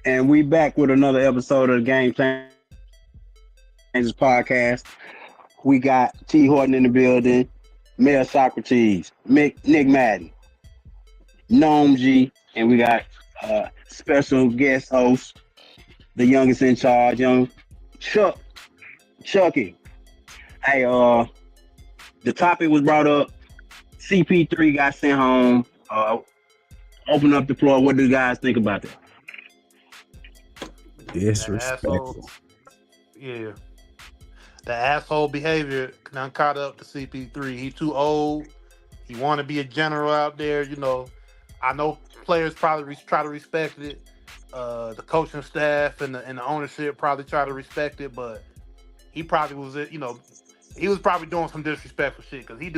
And we back with another episode of the Game Changers podcast. We got T Horton in the building, Mayor Socrates, Nick Madden, Gnome G, and we got special guest host, the youngest in charge, young Chucky. Hey, the topic was brought up. CP3 got sent home. Open up the floor. What do you guys think about that? Disrespectful. Yeah. The asshole behavior done caught up to CP3. He too old. He want to be a general out there. You know, I know players probably try to respect it. The coaching staff and the ownership probably try to respect it, but he probably was, he was probably doing some disrespectful shit because he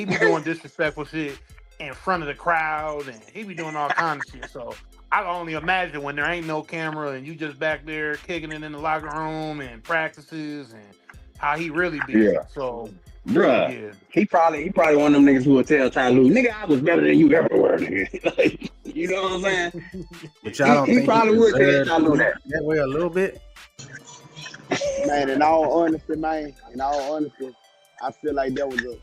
be doing disrespectful shit in front of the crowd and he be doing all kinds of shit. So I can only imagine when there ain't no camera and you just back there kicking it in the locker room and practices and how he really be. Yeah. So, bruh, yeah. He probably one of them niggas who will tell Ty Lue, nigga, I was better than you everywhere, nigga. Like, you know what I'm saying? But y'all don't he think probably would tell Ty Lue that way a little bit? Man, in all honesty, I feel like that was an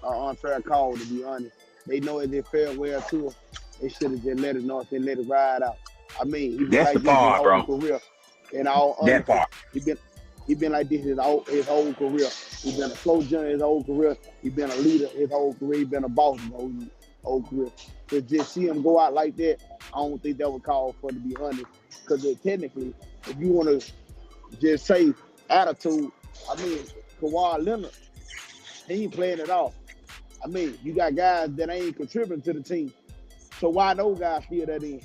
unfair call, to be honest. They know it did farewell to him. They should have just let it know and let it ride out. I mean, he been That's like the part, this his whole career. In all honesty, that part. He been like this his whole career. He been a slow jumper his whole career. He been a leader his whole career. He been a boss his whole career. To just see him go out like that, I don't think that would call for, to be honest. Because technically, if you want to just say attitude, I mean, Kawhi Leonard, he ain't playing it off. I mean, you got guys that ain't contributing to the team. So why those guys feel that in?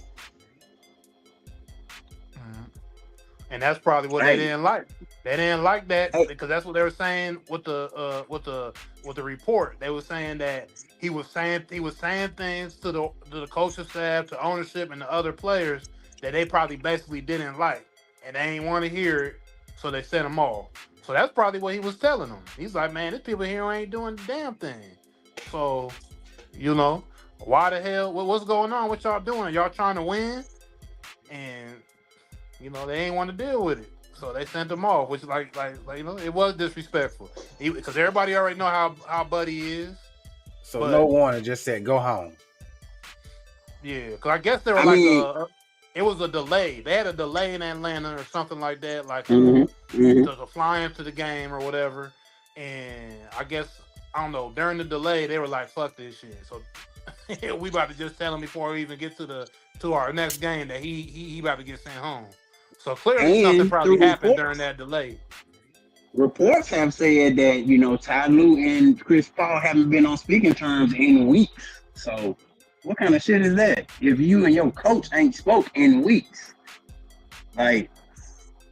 And that's probably what they didn't like. They didn't like that because that's what they were saying with the report. They were saying that he was saying things to the coaching staff, to ownership, and the other players that they probably basically didn't like, and they ain't want to hear it, so they sent him off. So that's probably what he was telling them. He's like, man, there's people here who ain't doing the damn thing. So, why the hell? What's going on? What y'all doing? Y'all trying to win? And they ain't want to deal with it, so they sent him off. Which, it was disrespectful. Because everybody already know how Buddy is. So no warning, just said go home. Yeah, because I guess there was it was a delay. They had a delay in Atlanta or something like that, to fly into the game or whatever. And I guess, I don't know, during the delay, they were like, fuck this shit. So we about to just tell him before we even get to our next game that he about to get sent home. So clearly something probably happened during that delay. Reports have said that, Ty Lue and Chris Paul haven't been on speaking terms in weeks. So what kind of shit is that? If you and your coach ain't spoke in weeks, like,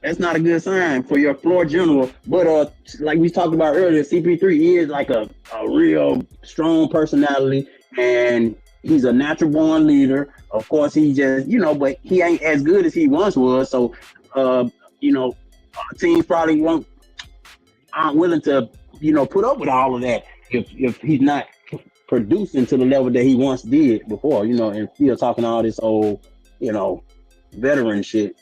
that's not a good sign for your floor general. But like we talked about earlier, CP3 is like a real strong personality, and he's a natural born leader. Of course, he just, but he ain't as good as he once was. So, teams probably aren't willing to, put up with all of that if he's not producing to the level that he once did before, and still talking all this old, veteran shit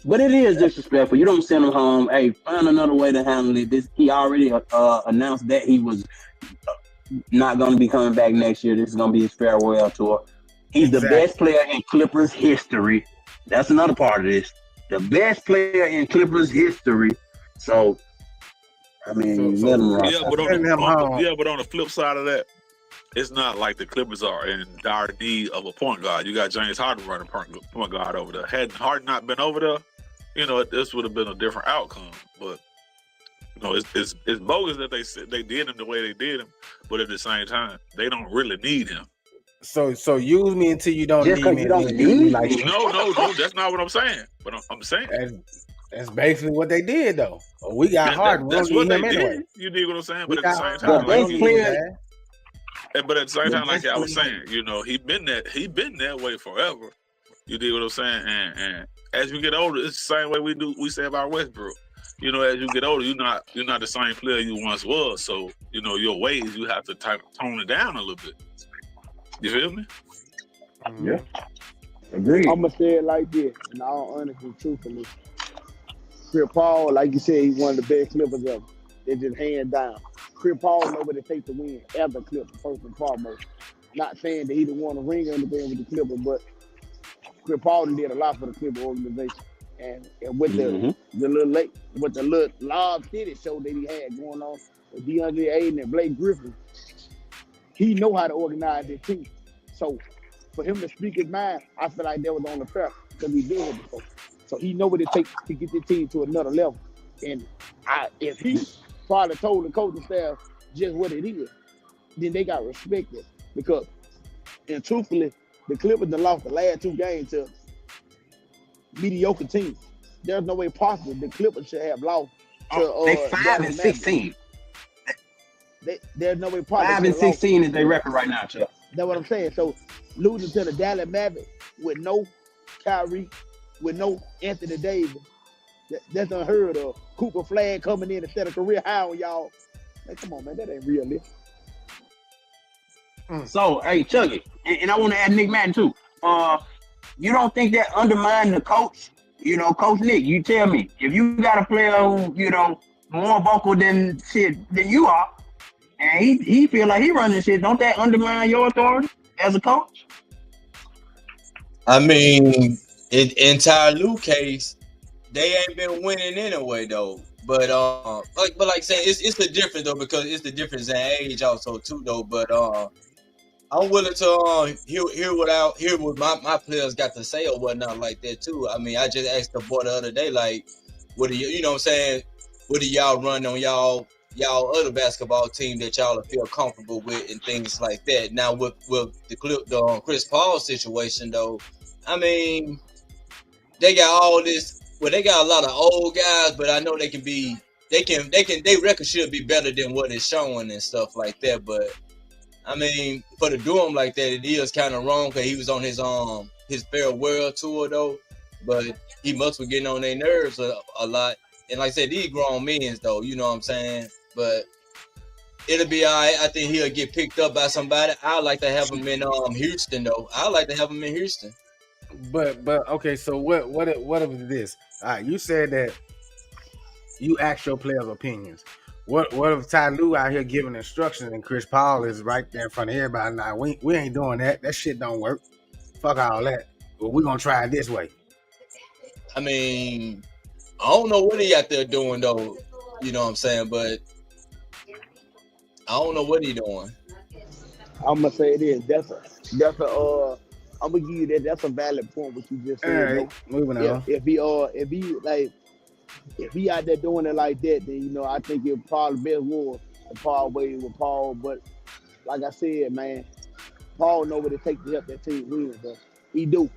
but it is disrespectful. You don't send him home. Hey, find another way to handle it. He already announced that he was not going to be coming back next year. This is going to be his farewell tour. He's the best player in Clippers history. That's another part of this. The best player in Clippers history. So, I mean, let him rock. Yeah, but on the flip side of that, it's not like the Clippers are in dire need of a point guard. You got James Harden running point guard over there. Had Harden not been over there, this would have been a different outcome. But No, it's bogus that they did him the way they did him, but at the same time, they don't really need him. So use me until you don't Just need because me. you don't Use me need like me. No, that's not what I'm saying. But I'm saying that's basically what they did though. We got Harden. We that's don't what need they him anyway. did. You dig what I'm saying? We But at the got same Harden. time, The like best he, player. but at the same time, like I was player. saying, you know, he been that way forever. You dig what I'm saying? And as we get older, it's the same way we say about Westbrook. You know, as you get older, you're not the same player you once was. So, you know, your ways, you have to tone it down a little bit. You feel me? Yeah. Agreed. I'm gonna say it like this, in all honesty and truthfully. Chris Paul, like you said, he's one of the best Clippers ever. They're just hands down. Chris Paul know what it takes to win as a Clipper, first and foremost. Not saying that he didn't want to ring or anything with the Clippers, but Chris Paul did a lot for the Clipper organization. And with the little Lob City show that he had going on with DeAndre Ayton and Blake Griffin, he know how to organize his team. So for him to speak his mind, I feel like that was on the fair because he did it before. So he know what it takes to get the team to another level. And if he probably told the coaching staff just what it is, then they got respected. Because, and truthfully, the Clippers done lost the last 2 games to mediocre teams. There's no way possible the Clippers should have lost to They 5-16. There's no way possible. 5-16 is their record right now, Chuck. That's what I'm saying. So losing to the Dallas Mavericks with no Kyrie, with no Anthony Davis, that's unheard of. Cooper Flag coming in and set a career high on y'all. Man, come on, man, that ain't realistic. So, hey, Chuggy, and I want to add Nick Madden too. You don't think that undermined the coach? You know, Coach Nick, you tell me, if you got a player who, you know, more vocal than you are, and he feel like he running shit, don't that undermine your authority as a coach? I mean, in Ty Lue case, they ain't been winning anyway though. But like I said, it's the difference though, because it's the difference in age also too though. But I'm willing to hear what my players got to say or whatnot like that too. I mean, I just asked the boy the other day, like, what do you know what I'm saying? What do y'all run on y'all other basketball team that y'all feel comfortable with and things like that? Now with the Chris Paul situation though, I mean, they got all this. Well, they got a lot of old guys, but I know their record should be better than what it's showing and stuff like that. But I mean, for to do him like that, it is kind of wrong because he was on his farewell tour though. But he must be getting on their nerves a lot. And like I said, these grown men though, you know what I'm saying? But it'll be all right. I think he'll get picked up by somebody. I'd like to have him in Houston though. I'd like to have him in Houston. But okay, so what of this? All right, you said that you asked your players' opinions. What if Ty Lue out here giving instructions and Chris Paul is right there in front of everybody? Now we ain't doing that. That shit don't work. Fuck all that. But we're gonna try it this way. I mean, I don't know what he out there doing though. You know what I'm saying? But I don't know what he doing. I'm gonna say it is. I'm gonna give you that. That's a valid point what you just said. All right, moving on. If he out there doing it like that, then you know I think it probably best war to part ways with Paul. But like I said, man, Paul know what it takes to help that team win. But he do.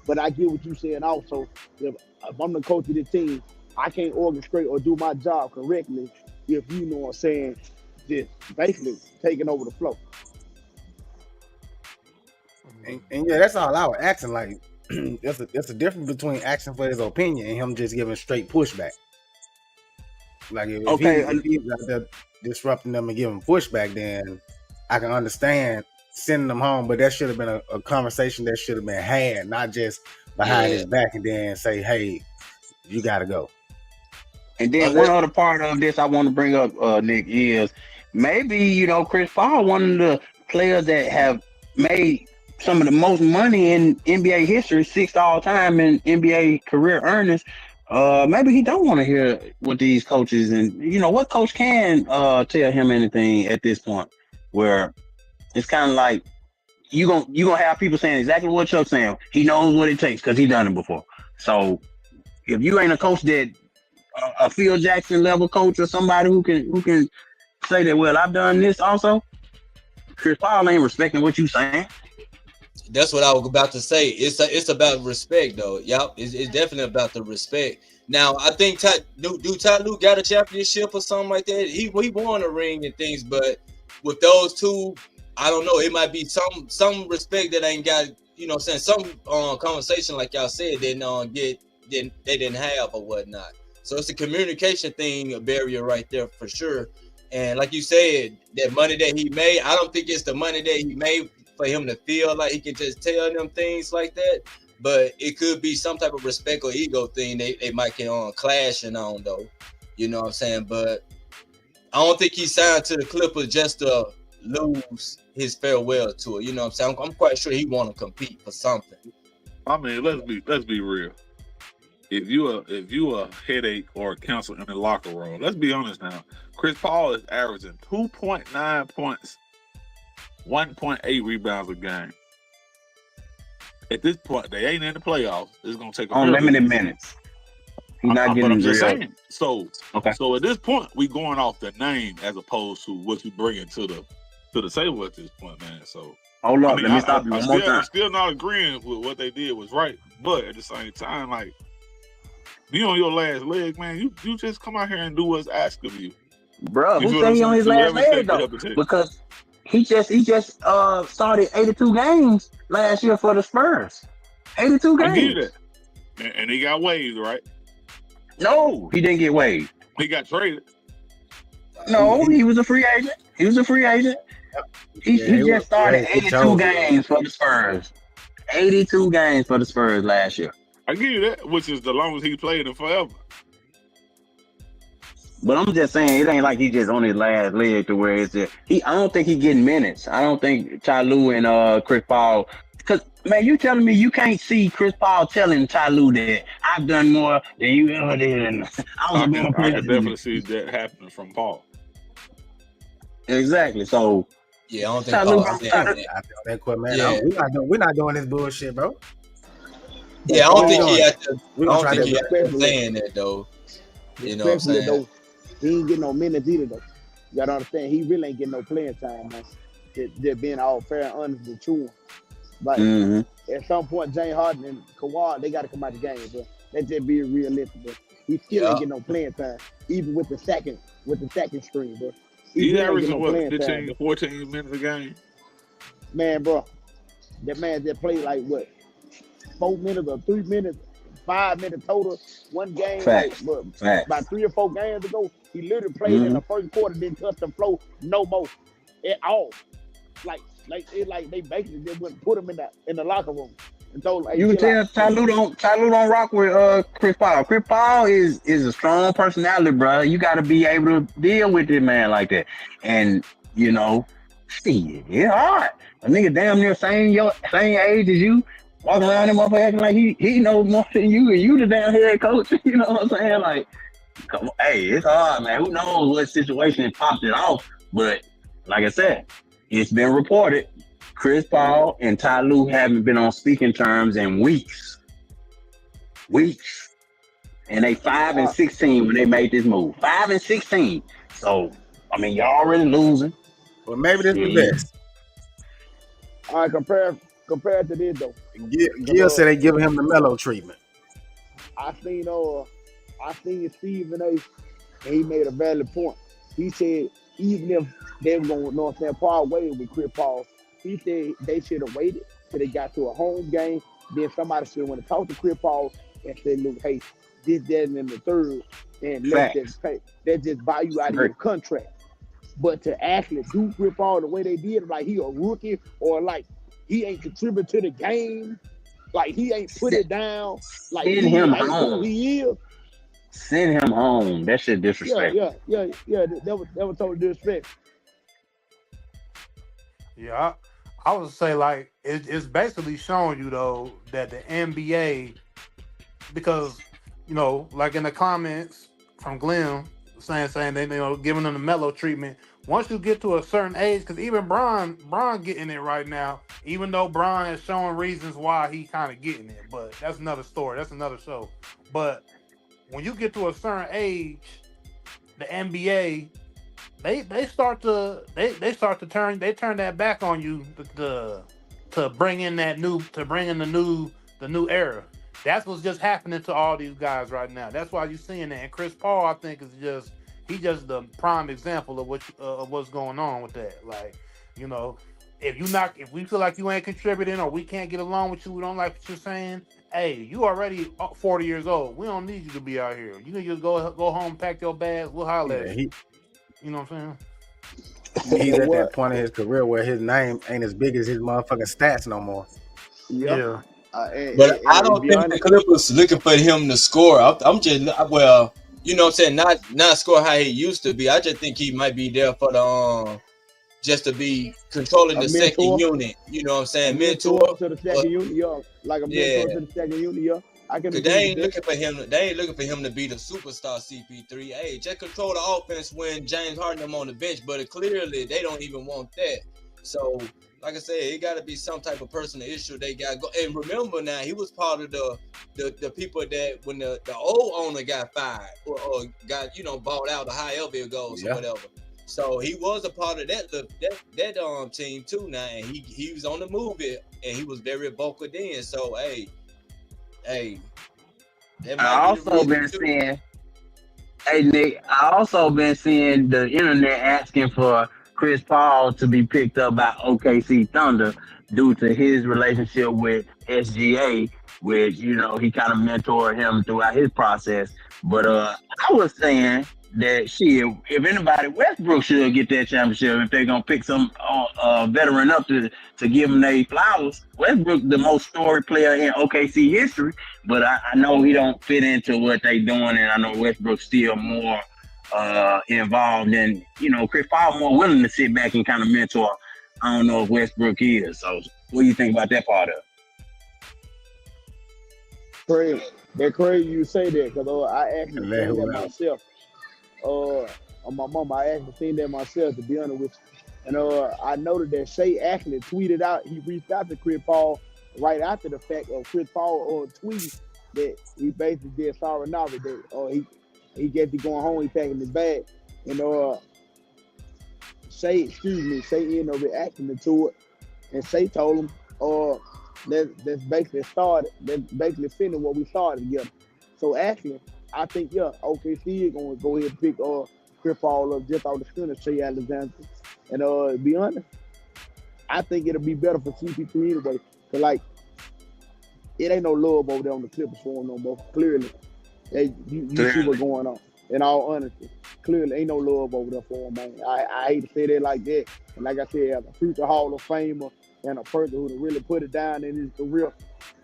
But I get what you saying also. If I'm the coach of the team, I can't orchestrate or do my job correctly if you know what I'm saying, just basically taking over the flow. And yeah, that's all I was asking. Like, there's a difference between asking for his opinion and him just giving straight pushback. Like if he's out there disrupting them and giving pushback, then I can understand sending them home. But that should have been a conversation that should have been had, not just behind his back and then say, "Hey, you got to go." And then one other part of this I want to bring up, Nick, is maybe, you know, Chris Paul, one of the players that have made some of the most money in NBA history, 6th all time in NBA career earnings. Maybe he don't want to hear what these coaches, and you know what coach can tell him anything at this point, where it's kind of like you gonna have people saying exactly what Chuck's saying. He knows what it takes because he done it before. So if you ain't a coach that a Phil Jackson level coach or somebody who can say that. Well, I've done this also. Chris Paul ain't respecting what you saying. That's what I was about to say. It's about respect, though. Yep, it's definitely about the respect. Now, I think Ty Lue got a championship or something like that. He won a ring and things, but with those two, I don't know. It might be some respect that ain't got. You know, what I'm saying some conversation like y'all said they didn't have or whatnot. So it's a communication thing, a barrier right there for sure. And like you said, that money that he made, I don't think it's the money that he made for him to feel like he can just tell them things like that. But it could be some type of respect or ego thing they might get on clashing on though. You know what I'm saying? But I don't think he signed to the Clippers just to lose his farewell tour. You know what I'm saying? I'm quite sure he want to compete for something. I mean, let's be real. If you a headache or a cancer in the locker room, let's be honest now. Chris Paul is averaging 2.9 points, 1.8 rebounds a game. At this point, they ain't in the playoffs. It's gonna take on limited minutes. He's not getting. But I'm just real. saying. So at this point, we going off the name as opposed to what you bringing to the table at this point, man. So hold up, let me stop you one more time. I'm still not agreeing with what they did was right, but at the same time, like you on your last leg, man. You just come out here and do what's asked of you, bro. Who say he on his last leg though? Because he just started 82 games last year for the Spurs. 82 games. I give you that, and he got waived, right? No, he didn't get waived. He got traded. No, he was a free agent. He just started 82 games for the Spurs. 82 games for the Spurs last year. I give you that, which is the longest he played in forever. But I'm just saying, it ain't like he just on his last leg to where it's just, I don't think he getting minutes. I don't think Ty Lue and Chris Paul, because man, you telling me you can't see Chris Paul telling Ty Lue that I've done more than you ever did, and I was a better player. I can definitely see that happening from Paul. Exactly. So yeah, I don't think Paul that quit, man. Yeah. We're not doing this bullshit, bro. Yeah, I don't think he had to. I don't think he had to saying that though. You know what I'm saying? Though, he ain't getting no minutes either though. You gotta understand, he really ain't getting no playing time, man. They're being all fair and honest and true. Like at some point, James Harden and Kawhi, they gotta come out the game, bro. Let's just be realistic, bro. He still ain't getting no playing time, even with the second string, bro. He averaging what, 15, 14 minutes a game? Man, bro, that man just played like what, 4 minutes or 3 minutes, 5 minutes total, one game. Facts. Like, about 3 or 4 games ago, he literally played in the first quarter, didn't touch the floor no more at all. Like they basically just wouldn't put him in the locker room. And told, like, you can tell Ty Lue don't rock with Chris Paul. Chris Paul is a strong personality, bro. You got to be able to deal with this man like that. And you know, shit, it's hard. A nigga damn near same age as you, walking around him up acting like he knows more than you, and you the damn head coach. You know what I'm saying? Like, come on, hey, it's hard, man. Who knows what situation popped it off? But like I said, it's been reported Chris Paul and Ty Lue haven't been on speaking terms in weeks. And they 5-16 when they made this move. 5-16. So, I mean, y'all already losing. Well, maybe this is the best. All right, compared to this though. Gil said they giving him the mellow treatment. I seen Stephen A. and he made a valid point. He said even if they were going to North San Paul waited with Chris Paul, he said they should have waited till they got to a home game. Then somebody should have went to talk to Chris Paul and said, look, hey, this, that, and the third, and let's just buy you out of your contract. But to actually do Chris Paul the way they did, like he a rookie or like he ain't contributing to the game, like he ain't put it down, like send him home. Who he is. Send him home. That shit disrespectful. Yeah. That was total disrespect. Yeah, I would say like it's basically showing you though that the NBA, because you know, like in the comments from Glenn saying they giving them the mellow treatment. Once you get to a certain age, because even Bron getting it right now, even though Bron is showing reasons why he kind of getting it, but that's another story. That's another show. But when you get to a certain age, the NBA they start to turn that back on you to bring in the new era. That's what's just happening to all these guys right now. That's why you're seeing that. And Chris Paul, I think, is just the prime example of what's going on with that. Like, you know, if we feel like you ain't contributing or we can't get along with you, we don't like what you're saying. Hey, you already 40 years old. We don't need you to be out here. You can just go home, pack your bags. We'll holler at you. You know what I'm saying? He's at that point in his career where his name ain't as big as his motherfucking stats no more. Yeah. But I don't think the Clippers looking for him to score. I'm just, well, you know what I'm saying, not score how he used to be. I just think he might be there for the just to be controlling the second unit. You know what I'm saying? Mentor to the second unit, yeah. Like a mentor to the second unit, yeah. They ain't looking for him. They ain't looking for him to be the superstar CP3. Hey, just control the offense when James Harden on the bench. But clearly, they don't even want that. So, like I said, it got to be some type of personal issue they got. And remember now, he was part of the people that when the old owner got fired or got bought out, or however it goes or whatever. So he was a part of that team too now, and he was on the move and he was very vocal then. So hey, I also been seeing. Hey Nick, I also been seeing the internet asking for Chris Paul to be picked up by OKC Thunder due to his relationship with SGA, which he kind of mentored him throughout his process. But I was saying that if anybody, Westbrook should get that championship if they're gonna pick some veteran up to give them their flowers. Westbrook, the most storied player in OKC history, but I know he don't fit into what they doing, and I know Westbrook's still more involved, and Chris Paul more willing to sit back and kind of mentor. I don't know if Westbrook is. So, what do you think about that part of it? Crazy. That's crazy you say that, because I actually seen that myself. On my mom, I actually seen that myself, to be honest with you. And I noted that Shea actually tweeted out, he reached out to Chris Paul right after the fact of Chris Paul tweeting that he basically did sorry now that he gets to going home, he packing his bag. And Shea ended up reacting to it. And Shea told him, let's basically finish what we started together. So actually, I think, OKC is going to go ahead and pick Chris Paul up just off the screen of Shea Alexander. And to be honest, I think it'll be better for CP3 anyway. Because, like, it ain't no love over there on the Clippers for him no more. Clearly. You see what's going on. In all honesty, clearly ain't no love over there for him, man. I hate to say that like that. And like I said, as a future Hall of Famer and a person who really put it down in his career,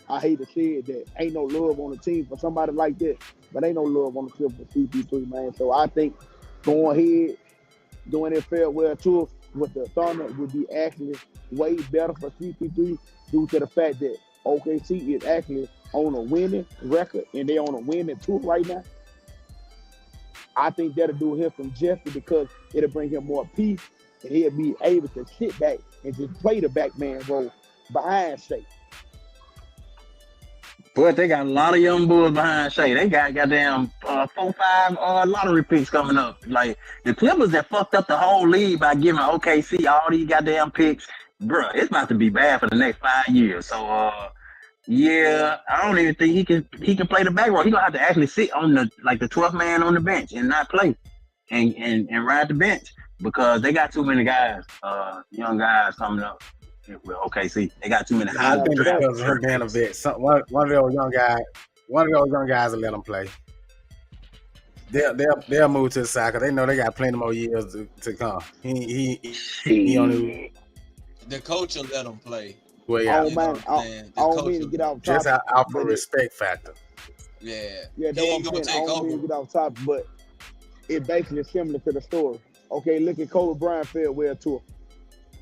I hate to say it, that ain't no love on the team for somebody like that. But ain't no love on the Clippers for CP3, man. So I think going ahead, doing it farewell tour with the Thunder would be actually way better for CP3 due to the fact that OKC is actually on a winning record and they on a winning tour right now. I think that'll do him some justice because it'll bring him more peace and he'll be able to sit back and just play the back man role behind Shea. But they got a lot of young boys behind Shea. They got goddamn 4-5 lottery picks coming up. Like, the Clippers that fucked up the whole league by giving OKC all these goddamn picks. Bruh, it's about to be bad for the next 5 years. So, yeah, I don't even think he can play the back row. He gonna have to actually sit on the 12th man on the bench and not play and ride the bench because they got too many guys, young guys coming up with OKC. They got too many high. I think because of him being a vet, one of those young guys will let him play. They'll move to the side because they know they got plenty more years to come. He only the coach will let him play. Well, yeah, I don't mean to get off topic. Just out for respect factor. Yeah, he ain't gonna take over. I don't mean to get off topic, but it basically similar to the story. Okay, look at Kobe Bryant farewell tour.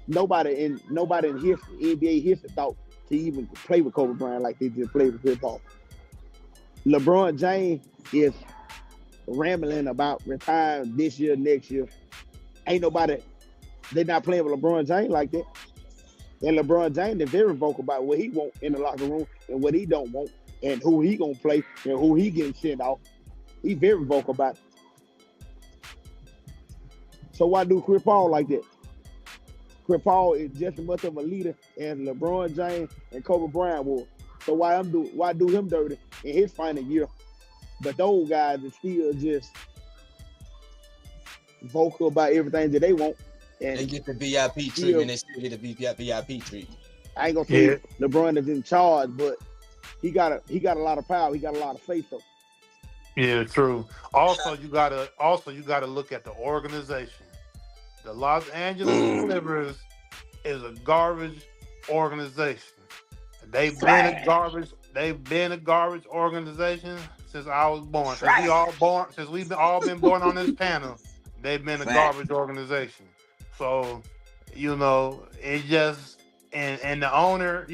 Nobody in history, NBA history, thought to even play with Kobe Bryant like they just played with Chris Paul. LeBron James is rambling about retiring this year, next year. Ain't nobody. They're not playing with LeBron James like that. And LeBron James is very vocal about what he want in the locker room and what he don't want and who he gonna play and who he getting sent off. He very vocal about it. So why do Chris Paul like that? Chris Paul is just as much of a leader as LeBron James and Kobe Bryant was. So why do him dirty in his final year? But those guys are still just vocal about everything that they want. And they get the VIP treatment. They still get the VIP treatment. I ain't gonna say LeBron is in charge, but he got a lot of power. He got a lot of faith though. Yeah, true. Also, you gotta look at the organization. The Los Angeles Clippers is a garbage organization. They've been a garbage organization since I was born. Since we've all been born on this panel, they've been a garbage organization. So, it just and the owner,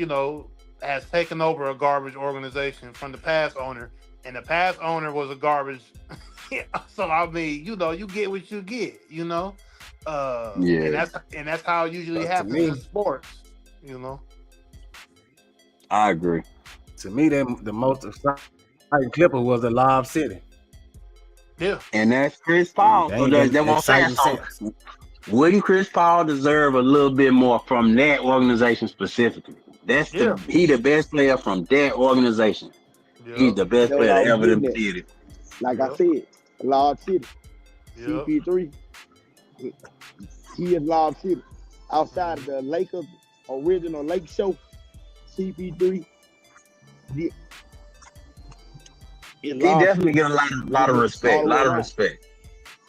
has taken over a garbage organization from the past owner, and the past owner was a garbage. So I mean, you get what you get, and that's how it usually happens in sports, I agree. To me, the most exciting Clipper was the Lob City. Yeah, and that's Chris Paul. So that's what I'm saying. So, wouldn't Chris Paul deserve a little bit more from that organization specifically? He the best player from that organization. Yeah. He's the best player that ever did it. Like I said, Lob City, CP3, he is Lob City. Outside of the Lakers original Lake Show, CP3, he definitely get a lot of respect.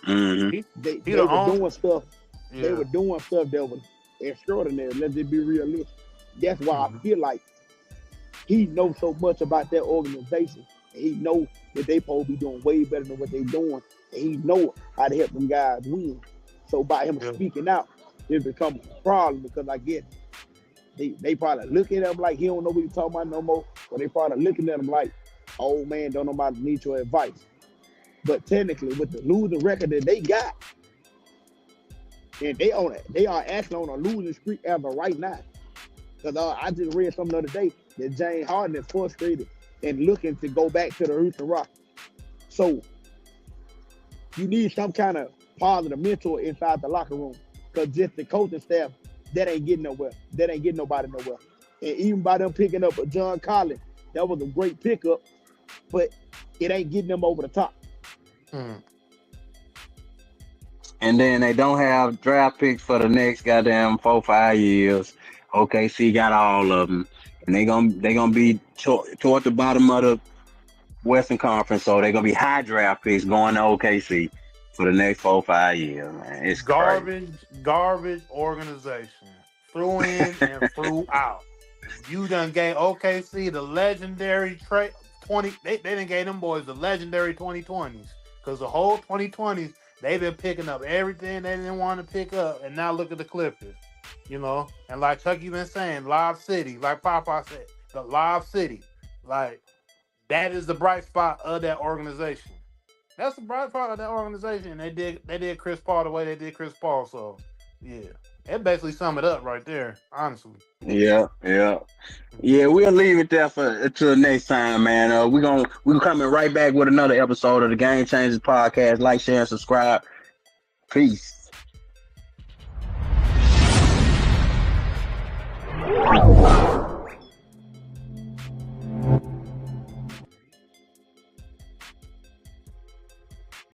Mm-hmm. They were doing stuff. Yeah. They were doing stuff that was extraordinary. Let's just be realistic. That's why I feel like he knows so much about that organization. And he knows that they supposed to be doing way better than what they're doing. And he knows how to help them guys win. So by him speaking out, it becomes a problem because I guess they probably looking at him like he don't know what he's talking about no more. Or they probably looking at him like, old man, don't nobody need your advice. But technically, with the losing record that they got, and they are actually on a losing streak as of right now. Because I just read something the other day that James Harden is frustrated and looking to go back to the Houston Rockets. So you need some kind of positive mentor inside the locker room. Because just the coaching staff, that ain't getting nowhere. That ain't getting nobody nowhere. And even by them picking up a John Collins, that was a great pickup, but it ain't getting them over the top. And then they don't have draft picks for the next goddamn 4-5 years. OKC got all of them, and they gonna be toward the bottom of the Western Conference, so they're gonna be high draft picks going to OKC for the next 4-5 years. Man, it's garbage organization, through in and through out. You done gave OKC the legendary 20. They done gave them boys the legendary 2020s because the whole 2020s. They've been picking up everything they didn't want to pick up, and now look at the Clippers, And like Chucky been saying, Lob City, like Papa said, the Lob City, like that is the bright spot of that organization. That's the bright spot of that organization. They did Chris Paul the way they did Chris Paul. So yeah, it basically sum it up right there, honestly. Yeah. We'll leave it there until the next time, man. We're coming right back with another episode of the Game Changers podcast. Like, share, and subscribe. Peace.